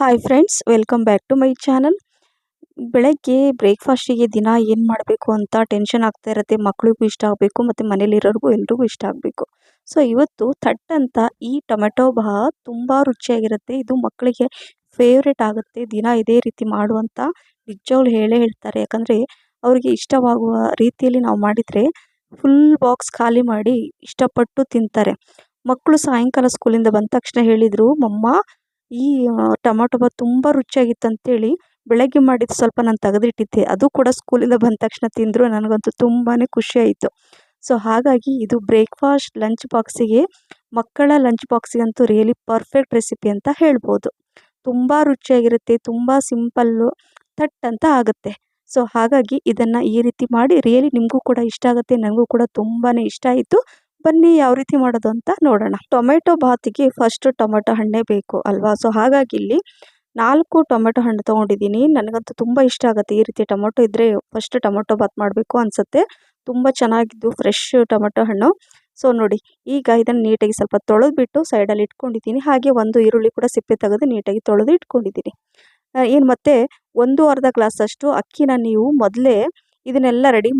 Hi friends, welcome back to my channel. ಬೆಳಗ್ಗೆ ಬ್ರೇಕ್ಫಾಸ್ಟಿಗೆ ದಿನ ಏನು ಮಾಡಬೇಕು ಅಂತ ಟೆನ್ಷನ್ ಆಗ್ತಾ ಇರುತ್ತೆ. ಮಕ್ಕಳಿಗೂ ಇಷ್ಟ ಆಗಬೇಕು ಮತ್ತು ಮನೇಲಿರೋರಿಗೂ ಎಲ್ರಿಗೂ ಇಷ್ಟ ಆಗಬೇಕು. ಸೊ ಇವತ್ತು ಥಟ್ ಅಂತ ಈ ಟೊಮೆಟೊ ಬಾತ್ ತುಂಬ ರುಚಿಯಾಗಿರುತ್ತೆ. ಇದು ಮಕ್ಕಳಿಗೆ ಫೇವ್ರೇಟ್ ಆಗುತ್ತೆ. ದಿನ ಇದೇ ರೀತಿ ಮಾಡುವಂತ ನಿಜವಾಗ್ಲೂ ಹೇಳೇ ಹೇಳ್ತಾರೆ. ಯಾಕಂದರೆ ಅವರಿಗೆ ಇಷ್ಟವಾಗುವ ರೀತಿಯಲ್ಲಿ ನಾವು ಮಾಡಿದರೆ ಫುಲ್ ಬಾಕ್ಸ್ ಖಾಲಿ ಮಾಡಿ ಇಷ್ಟಪಟ್ಟು ತಿಂತಾರೆ. ಮಕ್ಕಳು ಸಾಯಂಕಾಲ ಸ್ಕೂಲಿಂದ ಬಂದ ತಕ್ಷಣ ಹೇಳಿದರು, ಮಮ್ಮ ಈ ಟೊಮಾಟೊ ಬಾತ್ ತುಂಬ ರುಚಿಯಾಗಿತ್ತಂತೇಳಿ ಬೆಳಗ್ಗೆ ಮಾಡಿದ್ದು ಸ್ವಲ್ಪ ನಾನು ತೆಗೆದಿಟ್ಟಿದ್ದೆ. ಅದು ಕೂಡ ಸ್ಕೂಲಿಂದ ಬಂದ ತಕ್ಷಣ ತಿಂದರು. ನನಗಂತೂ ತುಂಬಾ ಖುಷಿಯಾಯಿತು. ಸೊ ಹಾಗಾಗಿ ಇದು ಬ್ರೇಕ್ಫಾಸ್ಟ್ ಲಂಚ್ ಬಾಕ್ಸಿಗೆ, ಮಕ್ಕಳ ಲಂಚ್ ಬಾಕ್ಸಿಗಂತೂ ರಿಯಲಿ ಪರ್ಫೆಕ್ಟ್ ರೆಸಿಪಿ ಅಂತ ಹೇಳ್ಬೋದು. ತುಂಬ ರುಚಿಯಾಗಿರುತ್ತೆ, ತುಂಬ ಸಿಂಪಲ್ಲು, ಥಟ್ ಅಂತ ಆಗುತ್ತೆ. ಸೊ ಹಾಗಾಗಿ ಇದನ್ನು ಈ ರೀತಿ ಮಾಡಿ ರಿಯಲಿ ನಿಮಗೂ ಕೂಡ ಇಷ್ಟ ಆಗುತ್ತೆ. ನನಗೂ ಕೂಡ ತುಂಬಾ ಇಷ್ಟ ಆಯಿತು. ಬನ್ನಿ ಯಾವ ರೀತಿ ಮಾಡೋದು ಅಂತ ನೋಡೋಣ. ಟೊಮೆಟೊ ಬಾತಿಗೆ ಫಸ್ಟ್ ಟೊಮೆಟೊ ಹಣ್ಣೇ ಬೇಕು ಅಲ್ವಾ. ಸೊ ಹಾಗಾಗಿ ಇಲ್ಲಿ 4 ಟೊಮೆಟೊ ಹಣ್ಣು ತೊಗೊಂಡಿದ್ದೀನಿ. ನನಗಂತೂ ತುಂಬ ಇಷ್ಟ ಆಗುತ್ತೆ ಈ ರೀತಿ ಟೊಮೆಟೊ ಇದ್ದರೆ. ಫಸ್ಟ್ ಟೊಮೆಟೊ ಬಾತ್ ಮಾಡಬೇಕು ಅನಿಸುತ್ತೆ. ತುಂಬ ಚೆನ್ನಾಗಿದ್ದು ಫ್ರೆಶ್ ಟೊಮೆಟೊ ಹಣ್ಣು. ಸೊ ನೋಡಿ, ಈಗ ಇದನ್ನು ನೀಟಾಗಿ ಸ್ವಲ್ಪ ತೊಳೆದ್ಬಿಟ್ಟು ಸೈಡಲ್ಲಿ ಇಟ್ಕೊಂಡಿದ್ದೀನಿ. ಹಾಗೆ ಒಂದು ಈರುಳ್ಳಿ ಕೂಡ ಸಿಪ್ಪೆ ತೆಗೆದು ನೀಟಾಗಿ ತೊಳೆದು ಇಟ್ಕೊಂಡಿದ್ದೀನಿ. ಮತ್ತು 1/2 ಗ್ಲಾಸಷ್ಟು ಅಕ್ಕಿನ ನೀವು ಮೊದಲೇ ಇದನ್ನೆಲ್ಲ ರೆಡಿ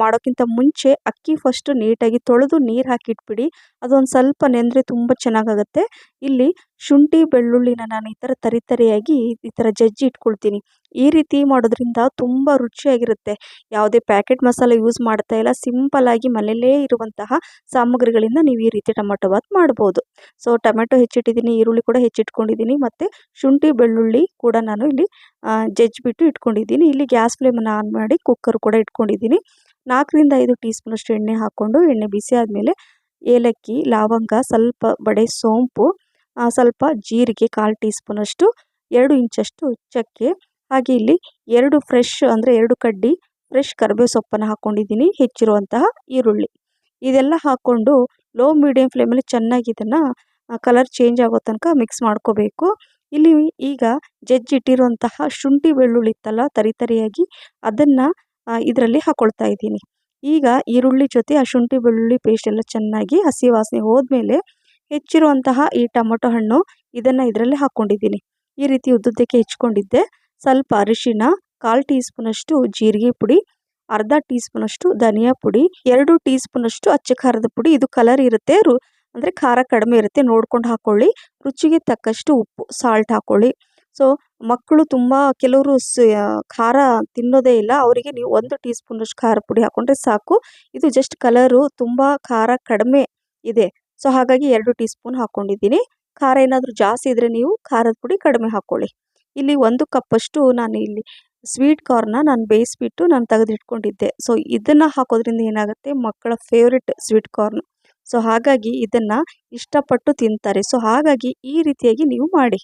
ಮಾಡೋಕ್ಕಿಂತ ಮುಂಚೆ ಅಕ್ಕಿ ಫಸ್ಟು ನೀಟಾಗಿ ತೊಳೆದು ನೀರು ಹಾಕಿಟ್ಬಿಡಿ. ಅದೊಂದು ಸ್ವಲ್ಪ ನೆಂದರೆ ತುಂಬ ಚೆನ್ನಾಗಾಗುತ್ತೆ. ಇಲ್ಲಿ ಶುಂಠಿ ಬೆಳ್ಳುಳ್ಳಿನ ನಾನು ಈ ಥರ ತರಿಯಾಗಿ ಈ ಥರ ಜಜ್ಜಿ ಇಟ್ಕೊಳ್ತೀನಿ. ಈ ರೀತಿ ಮಾಡೋದ್ರಿಂದ ತುಂಬ ರುಚಿಯಾಗಿರುತ್ತೆ. ಯಾವುದೇ ಪ್ಯಾಕೆಟ್ ಮಸಾಲೆ ಯೂಸ್ ಮಾಡ್ತಾ ಇಲ್ಲ. ಸಿಂಪಲ್ಲಾಗಿ ಮನೆಯಲ್ಲೇ ಇರುವಂತಹ ಸಾಮಗ್ರಿಗಳಿಂದ ನೀವು ಈ ರೀತಿ ಟೊಮೆಟೊ ಬಾತ್ ಮಾಡ್ಬೋದು. ಸೊ ಟೊಮೆಟೊ ಹೆಚ್ಚಿಟ್ಟಿದ್ದೀನಿ, ಈರುಳ್ಳಿ ಕೂಡ ಹೆಚ್ಚಿಟ್ಕೊಂಡಿದ್ದೀನಿ, ಮತ್ತು ಶುಂಠಿ ಬೆಳ್ಳುಳ್ಳಿ ಕೂಡ ನಾನು ಇಲ್ಲಿ ಜಜ್ಜಿಬಿಟ್ಟು ಇಟ್ಕೊಂಡಿದ್ದೀನಿ. ಇಲ್ಲಿ ಗ್ಯಾಸ್ ಫ್ಲೇಮನ್ನು ಆನ್ ಮಾಡಿ ಕುಕ್ಕರ್ ಕೂಡ ಇಟ್ಕೊಂಡಿದ್ದೀನಿ. 4ರಿಂದ 5 ಟೀ ಸ್ಪೂನಷ್ಟು ಎಣ್ಣೆ ಹಾಕ್ಕೊಂಡು, ಎಣ್ಣೆ ಬಿಸಿ ಆದಮೇಲೆ ಏಲಕ್ಕಿ, ಲವಂಗ, ಸ್ವಲ್ಪ ಬಡೆ ಸೋಂಪು, ಸ್ವಲ್ಪ ಜೀರಿಗೆ, 1/4 ಟೀ ಸ್ಪೂನಷ್ಟು, 2 ಇಂಚಷ್ಟು ಚಕ್ಕೆ, ಹಾಗೆ ಇಲ್ಲಿ 2 ಫ್ರೆಶ್ ಅಂದರೆ 2 ಕಡ್ಡಿ ಫ್ರೆಶ್ ಕರಿಬೇವು ಸೊಪ್ಪನ್ನು ಹಾಕ್ಕೊಂಡಿದ್ದೀನಿ, ಹೆಚ್ಚಿರುವಂತಹ ಈರುಳ್ಳಿ. ಇದೆಲ್ಲ ಹಾಕ್ಕೊಂಡು ಲೋ ಮೀಡಿಯಂ ಫ್ಲೇಮಲ್ಲಿ ಚೆನ್ನಾಗಿ ಇದನ್ನು ಕಲರ್ ಚೇಂಜ್ ಆಗೋ ತನಕ ಮಿಕ್ಸ್ ಮಾಡ್ಕೋಬೇಕು. ಇಲ್ಲಿ ಈಗ ಜಜ್ಜಿಟ್ಟಿರುವಂತಹ ಶುಂಠಿ ಬೆಳ್ಳುಳ್ಳಿ ಇತ್ತಲ್ಲ ತರಿಯಾಗಿ, ಅದನ್ನು ಇದರಲ್ಲಿ ಹಾಕ್ಕೊಳ್ತಾ ಇದ್ದೀನಿ. ಈಗ ಈರುಳ್ಳಿ ಜೊತೆ ಆ ಶುಂಠಿ ಬೆಳ್ಳುಳ್ಳಿ ಪೇಸ್ಟ್ ಎಲ್ಲ ಚೆನ್ನಾಗಿ ಹಸಿ ವಾಸನೆ ಹೋದ್ಮೇಲೆ ಹೆಚ್ಚಿರುವಂತಹ ಈ ಟೊಮೊಟೊ ಹಣ್ಣು ಇದನ್ನು ಇದರಲ್ಲಿ ಹಾಕ್ಕೊಂಡಿದ್ದೀನಿ. ಈ ರೀತಿ ಉದ್ದುದ್ದಕ್ಕೆ ಹೆಚ್ಕೊಂಡಿದ್ದೆ. ಸ್ವಲ್ಪ ಅರಿಶಿನ, 1/4 ಟೀ ಸ್ಪೂನಷ್ಟು ಜೀರಿಗೆ ಪುಡಿ, 1/2 ಟೀ ಸ್ಪೂನಷ್ಟು ಧನಿಯಾ ಪುಡಿ, 2 ಟೀ ಸ್ಪೂನಷ್ಟು ಅಚ್ಚ ಖಾರದ ಪುಡಿ. ಇದು ಕಲರ್ ಇರುತ್ತೆ, ಅಂದರೆ ಖಾರ ಕಡಿಮೆ ಇರುತ್ತೆ, ನೋಡ್ಕೊಂಡು ಹಾಕ್ಕೊಳ್ಳಿ. ರುಚಿಗೆ ತಕ್ಕಷ್ಟು ಉಪ್ಪು, ಸಾಲ್ಟ್ ಹಾಕ್ಕೊಳ್ಳಿ. ಸೊ ಮಕ್ಕಳು ಕೆಲವರು ಖಾರ ತಿನ್ನೋದೇ ಇಲ್ಲ, ಅವರಿಗೆ ನೀವು 1 ಟೀ ಸ್ಪೂನಷ್ಟು ಖಾರ ಪುಡಿ ಹಾಕ್ಕೊಂಡ್ರೆ ಸಾಕು. ಇದು ಜಸ್ಟ್ ಕಲರು ತುಂಬ ಖಾರ ಕಡಿಮೆ ಇದೆ. ಸೊ ಹಾಗಾಗಿ 2 ಟೀ ಸ್ಪೂನ್ ಹಾಕ್ಕೊಂಡಿದ್ದೀನಿ. ಖಾರ ಏನಾದರೂ ಜಾಸ್ತಿ ಇದ್ದರೆ ನೀವು ಖಾರದ ಪುಡಿ ಕಡಿಮೆ ಹಾಕ್ಕೊಳ್ಳಿ. ಇಲ್ಲಿ 1 ಕಪ್ಪಷ್ಟು ನಾನು ಇಲ್ಲಿ ಸ್ವೀಟ್ ಕಾರ್ನ ನಾನು ಬೇಯಿಸ್ಬಿಟ್ಟು ನಾನು ತೆಗೆದಿಟ್ಕೊಂಡಿದ್ದೆ. ಸೊ ಇದನ್ನು ಹಾಕೋದ್ರಿಂದ ಏನಾಗುತ್ತೆ, ಮಕ್ಕಳ ಫೇವ್ರೆಟ್ ಸ್ವೀಟ್ ಕಾರ್ನ್. ಸೊ ಹಾಗಾಗಿ ಇದನ್ನು ಇಷ್ಟಪಟ್ಟು ತಿಂತಾರೆ. ಸೊ ಹಾಗಾಗಿ ಈ ರೀತಿಯಾಗಿ ನೀವು ಮಾಡಿ.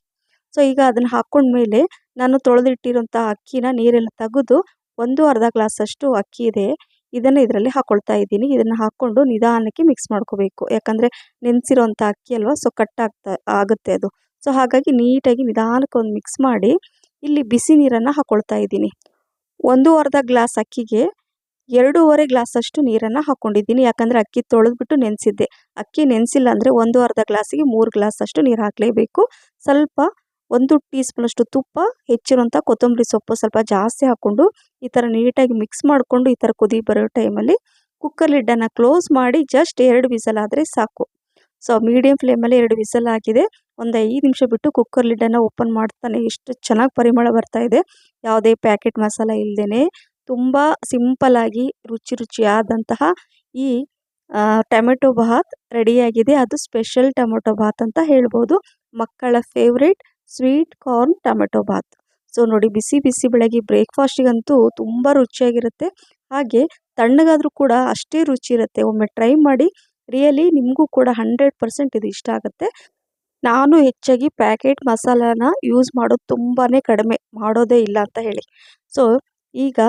ಸೊ ಈಗ ಅದನ್ನು ಹಾಕ್ಕೊಂಡ್ಮೇಲೆ ನಾನು ತೊಳೆದಿಟ್ಟಿರೋಂಥ ಅಕ್ಕಿನ ನೀರೆಲ್ಲ ತೆಗೆದು 1/2 ಗ್ಲಾಸಷ್ಟು ಅಕ್ಕಿ ಇದೆ, ಇದನ್ನು ಇದರಲ್ಲಿ ಹಾಕ್ಕೊಳ್ತಾ ಇದ್ದೀನಿ. ಇದನ್ನು ಹಾಕ್ಕೊಂಡು ನಿಧಾನಕ್ಕೆ ಮಿಕ್ಸ್ ಮಾಡ್ಕೋಬೇಕು. ಯಾಕಂದರೆ ನೆನೆಸಿರೋಂಥ ಅಕ್ಕಿ ಅಲ್ವಾ, ಸೊ ಆಗುತ್ತೆ ಅದು. ಸೊ ಹಾಗಾಗಿ ನೀಟಾಗಿ ನಿಧಾನಕ್ಕೆ ಒಂದು ಮಿಕ್ಸ್ ಮಾಡಿ ಇಲ್ಲಿ ಬಿಸಿ ನೀರನ್ನು ಹಾಕ್ಕೊಳ್ತಾ ಇದ್ದೀನಿ. 1/2 ಗ್ಲಾಸ್ ಅಕ್ಕಿಗೆ 2.5 ಗ್ಲಾಸಷ್ಟು ನೀರನ್ನು ಹಾಕ್ಕೊಂಡಿದ್ದೀನಿ. ಯಾಕಂದರೆ ಅಕ್ಕಿ ತೊಳೆದ್ಬಿಟ್ಟು ನೆನೆಸಿದ್ದೆ. ಅಕ್ಕಿ ನೆನೆಸಿಲ್ಲ ಅಂದರೆ 1/2 ಗ್ಲಾಸಿಗೆ 3 ಗ್ಲಾಸಷ್ಟು ನೀರು ಹಾಕಲೇಬೇಕು. ಸ್ವಲ್ಪ 1 ಟೀ ಸ್ಪೂನಷ್ಟು ತುಪ್ಪ, ಹೆಚ್ಚಿರುವಂಥ ಕೊತ್ತಂಬರಿ ಸೊಪ್ಪು ಸ್ವಲ್ಪ ಜಾಸ್ತಿ ಹಾಕ್ಕೊಂಡು ಈ ಥರ ನೀಟಾಗಿ ಮಿಕ್ಸ್ ಮಾಡಿಕೊಂಡು, ಈ ಥರ ಕುದಿ ಬರೋ ಟೈಮಲ್ಲಿ ಕುಕ್ಕರ್ ಲಿಡ್ಡನ್ನು ಕ್ಲೋಸ್ ಮಾಡಿ ಜಸ್ಟ್ 2 ವಿಸಲ್ ಆದರೆ ಸಾಕು. ಸೊ ಮೀಡಿಯಂ ಫ್ಲೇಮಲ್ಲಿ 2 ವಿಸಲ್ ಆಗಿದೆ. ಒಂದು 5 ನಿಮಿಷ ಬಿಟ್ಟು ಕುಕ್ಕರ್ ಲಿಡ್ಡನ್ನು ಓಪನ್ ಮಾಡ್ತಾನೆ ಎಷ್ಟು ಚೆನ್ನಾಗಿ ಪರಿಮಳ ಬರ್ತಾ ಇದೆ. ಯಾವುದೇ ಪ್ಯಾಕೆಟ್ ಮಸಾಲ ಇಲ್ಲದೇ ತುಂಬ ಸಿಂಪಲ್ಲಾಗಿ ರುಚಿಯಾದಂತಹ ಈ ಟೊಮೆಟೊ ಬಾತ್ ರೆಡಿಯಾಗಿದೆ. ಅದು ಸ್ಪೆಷಲ್ ಟೊಮೆಟೊ ಬಾತ್ ಅಂತ ಹೇಳ್ಬೋದು. ಮಕ್ಕಳ favourite sweet corn tomato bath. So ನೋಡಿ, ಬಿಸಿ ಬಿಸಿ ಬೆಳಗ್ಗೆ ಬ್ರೇಕ್ಫಾಸ್ಟಿಗಂತೂ ತುಂಬ ರುಚಿಯಾಗಿರುತ್ತೆ. ಹಾಗೆ ತಣ್ಣಗಾದರೂ ಕೂಡ ಅಷ್ಟೇ ರುಚಿ ಇರುತ್ತೆ. ಒಮ್ಮೆ ಟ್ರೈ ಮಾಡಿ, ರಿಯಲಿ ನಿಮಗೂ ಕೂಡ 100% ಇದು ಇಷ್ಟ ಆಗುತ್ತೆ. ನಾನು ಹೆಚ್ಚಾಗಿ ಪ್ಯಾಕೆಟ್ ಮಸಾಲಾನ ಯೂಸ್ ಮಾಡೋದು ತುಂಬಾ ಕಡಿಮೆ, ಮಾಡೋದೇ ಇಲ್ಲ ಅಂತ ಹೇಳಿ. ಸೊ ಈಗ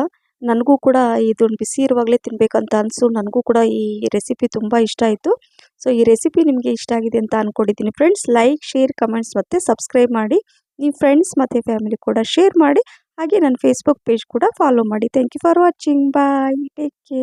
ನನಗೂ ಕೂಡ ಇದನ್ನು ಬಿಸಿ ಇರುವಾಗಲೇ ತಿನ್ನಬೇಕಂತ ಅನಿಸು. ನನಗೂ ಕೂಡ ಈ ರೆಸಿಪಿ ತುಂಬ ಇಷ್ಟ ಆಯಿತು. ಸೊ ಈ ರೆಸಿಪಿ ನಿಮಗೆ ಇಷ್ಟ ಆಗಿದೆ ಅಂತ ಅಂದ್ಕೊಂಡಿದ್ದೀನಿ. ಫ್ರೆಂಡ್ಸ್, ಲೈಕ್, ಶೇರ್, ಕಮೆಂಟ್ಸ್ ಮತ್ತು ಸಬ್ಸ್ಕ್ರೈಬ್ ಮಾಡಿ. ನಿಮ್ಮ ಫ್ರೆಂಡ್ಸ್ ಮತ್ತು ಫ್ಯಾಮಿಲಿ ಕೂಡ ಶೇರ್ ಮಾಡಿ. ಹಾಗೆ ನನ್ನ ಫೇಸ್ಬುಕ್ ಪೇಜ್ ಕೂಡ ಫಾಲೋ ಮಾಡಿ. Thank you for watching. Bye, take care.